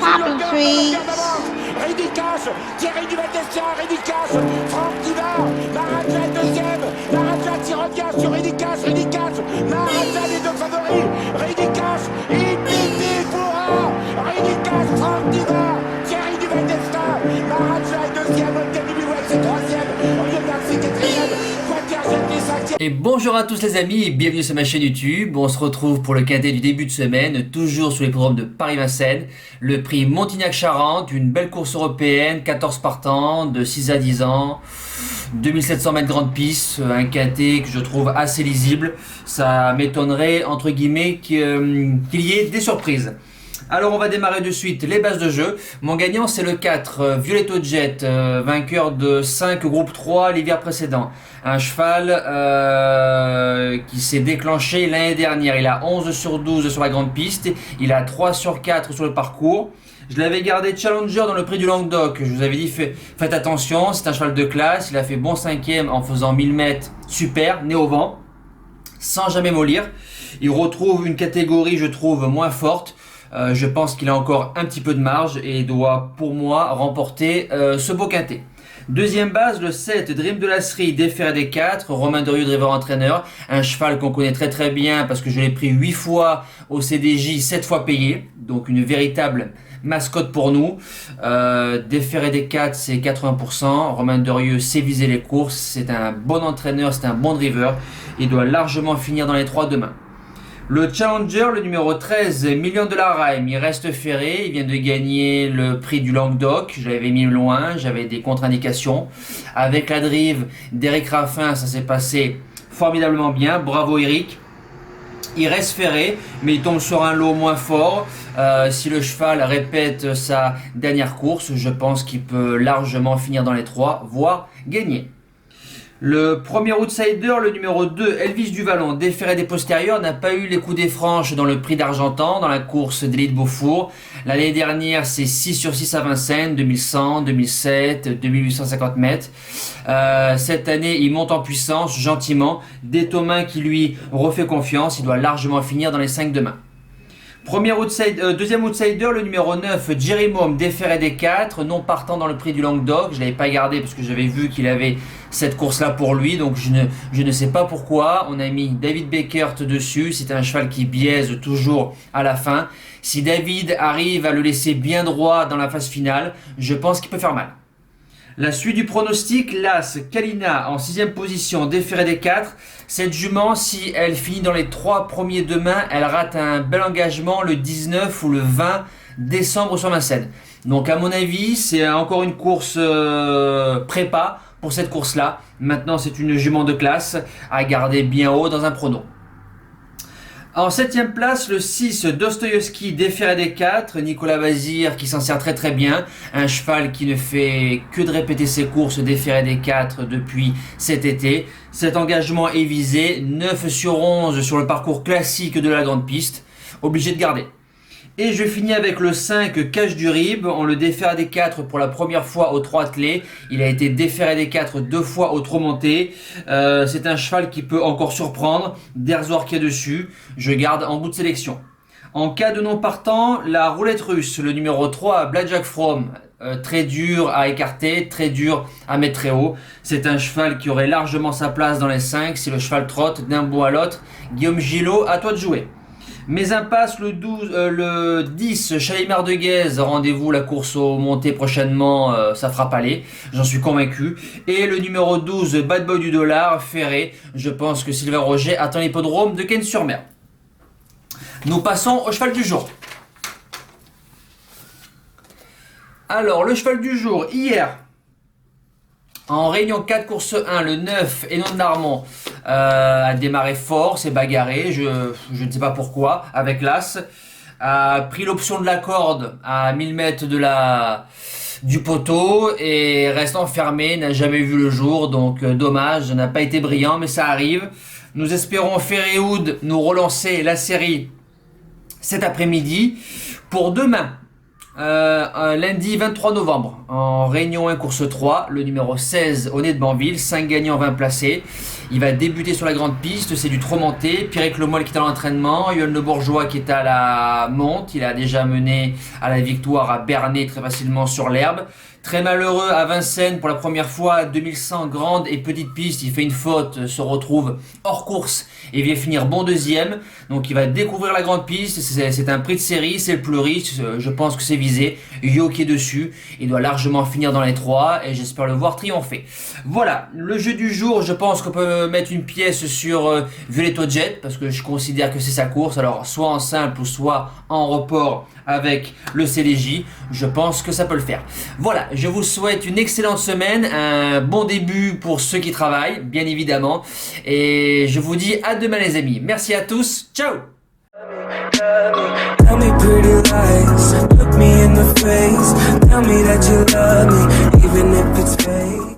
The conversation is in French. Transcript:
Popping trees. Rédicage, Thierry Duval-Destia, Rédicage, Franck Diva, Maharaja deuxième, Maharaja qui revient sur Rédicage, Maharaja les deux favoris, Rédicage, Infinity Foura, Rédicage, Franck Diva, Thierry Duval-Destia, Maharaja est deuxième, Olga Biwell c'est troisième, Oriol Garcia quatrième, Quatergenti cinquième. Et bonjour à tous les amis et bienvenue sur ma chaîne YouTube. On se retrouve pour le quintet du début de semaine, toujours sur les programmes de Paris-Vincennes. Le prix Montignac-Charente, une belle course européenne, 14 partants de 6 à 10 ans, 2700 mètres grande piste, un quintet que je trouve assez lisible. Ça m'étonnerait entre guillemets qu'il y ait des surprises. Alors on va démarrer de suite les bases de jeu. Mon gagnant c'est le 4, Violetto Jet, vainqueur de 5 groupe 3 l'hiver précédent. Un cheval qui s'est déclenché l'année dernière. Il a 11 sur 12 sur la grande piste. Il a 3 sur 4 sur le parcours. Je l'avais gardé challenger dans le prix du Languedoc. Je vous avais dit faites attention, c'est un cheval de classe. Il a fait bon 5e en faisant 1000 mètres. Super, né au vent, sans jamais mollir. Il retrouve une catégorie je trouve moins forte. Je pense qu'il a encore un petit peu de marge et doit pour moi remporter ce beau quintet. Deuxième base, le 7, Dream de Lasserie, déféré des 4, Romain Dorieux, driver entraîneur. Un cheval qu'on connaît très très bien parce que je l'ai pris 8 fois au CDJ, 7 fois payé. Donc une véritable mascotte pour nous. Déféré des 4, c'est 80%. Romain Dorieux sait viser les courses. C'est un bon entraîneur, c'est un bon driver. Il doit largement finir dans les 3 demain. Le Challenger, le numéro 13, Million de la Rime, il reste ferré, il vient de gagner le prix du Languedoc, je l'avais mis loin, j'avais des contre-indications. Avec la drive d'Eric Raffin, ça s'est passé formidablement bien, bravo Eric. Il reste ferré, mais il tombe sur un lot moins fort. Si le cheval répète sa dernière course, je pense qu'il peut largement finir dans les 3, voire gagner. Le premier outsider, le numéro 2, Elvis du Vallon, déféré des postérieurs, n'a pas eu les coups des franches dans le prix d'Argentan, dans la course d'Élite Beaufour. L'année dernière, c'est 6 sur 6 à Vincennes, 2100, 2007, 2850 mètres. Cette année, il monte en puissance, gentiment. Des Thomains qui lui refait confiance, il doit largement finir dans les 5 demain. Deuxième outsider, le numéro 9, Jerry Mom, déféré des 4, non partant dans le prix du Languedoc. Je ne l'avais pas gardé parce que j'avais vu qu'il avait cette course-là pour lui, donc je ne sais pas pourquoi. On a mis David Beckert dessus, c'est un cheval qui biaise toujours à la fin. Si David arrive à le laisser bien droit dans la phase finale, je pense qu'il peut faire mal. La suite du pronostic, l'As Kalina en 6ème position, déféré des 4. Cette jument, si elle finit dans les 3 premiers demain, elle rate un bel engagement le 19 ou le 20 décembre sur Vincennes. Donc à mon avis, c'est encore une course prépa pour cette course-là. Maintenant, c'est une jument de classe à garder bien haut dans un prono. En 7ème place, le 6, Dostoïevski, déféré des 4, Nicolas Bazir qui s'en sert très très bien, un cheval qui ne fait que de répéter ses courses déféré des 4 depuis cet été. Cet engagement est visé, 9 sur 11 sur le parcours classique de la grande piste, obligé de garder. Et je finis avec le 5, Cache du Rib, on le défère des 4 pour la première fois au 3 attelé. Il a été déféré des 4 2 fois au trot monté. C'est un cheval qui peut encore surprendre. Derzoir qui est dessus, je garde en bout de sélection. En cas de non partant, la roulette russe, le numéro 3, Blackjack From, très dur à écarter, très dur à mettre très haut. C'est un cheval qui aurait largement sa place dans les 5 si le cheval trotte d'un bout à l'autre. Guillaume Gillot, à toi de jouer. Mes impasses, le 10, Chalimard de Guèze, rendez-vous la course aux montées prochainement, ça fera palais, j'en suis convaincu. Et le numéro 12, Bad Boy du Dollar, Ferré, je pense que Sylvain Roger attend l'hippodrome de Cannes-sur-Mer. Nous passons au cheval du jour. Alors, le cheval du jour, hier, en réunion 4, course 1, le 9, Enon de Narmont a démarré fort, s'est bagarré, je ne sais pas pourquoi, avec l'As. A pris l'option de la corde à 1000 mètres du poteau et reste enfermé, n'a jamais vu le jour, donc dommage, n'a pas été brillant, mais ça arrive. Nous espérons Ferrywood nous relancer la série cet après-midi. Pour demain, Lundi 23 novembre, en Réunion 1, course 3, le numéro 16, Honnête de Banville, 5 gagnants, 20 placés. Il va débuter sur la grande piste, c'est du trop monté. Pierrick Lemoyle qui est à l'entraînement, Yoann Le Bourgeois qui est à la monte. Il a déjà mené à la victoire à Bernay très facilement sur l'herbe. Très malheureux à Vincennes pour la première fois, 2100 grande et petite piste, il fait une faute, se retrouve hors course et vient finir bon deuxième. Donc il va découvrir la grande piste, c'est un prix de série, c'est le plus riche, je pense que c'est visé. Yo qui est dessus, il doit largement finir dans les 3 et j'espère le voir triompher. Voilà, le jeu du jour, je pense qu'on peut mettre une pièce sur Violetto Jet parce que je considère que c'est sa course, alors soit en simple ou soit en report avec le CDJ, je pense que ça peut le faire. Voilà, je vous souhaite une excellente semaine, un bon début pour ceux qui travaillent, bien évidemment, et je vous dis à demain les amis. Merci à tous, ciao. Tell me pretty lies, look me in the face, tell me that you love me, even if it's fake.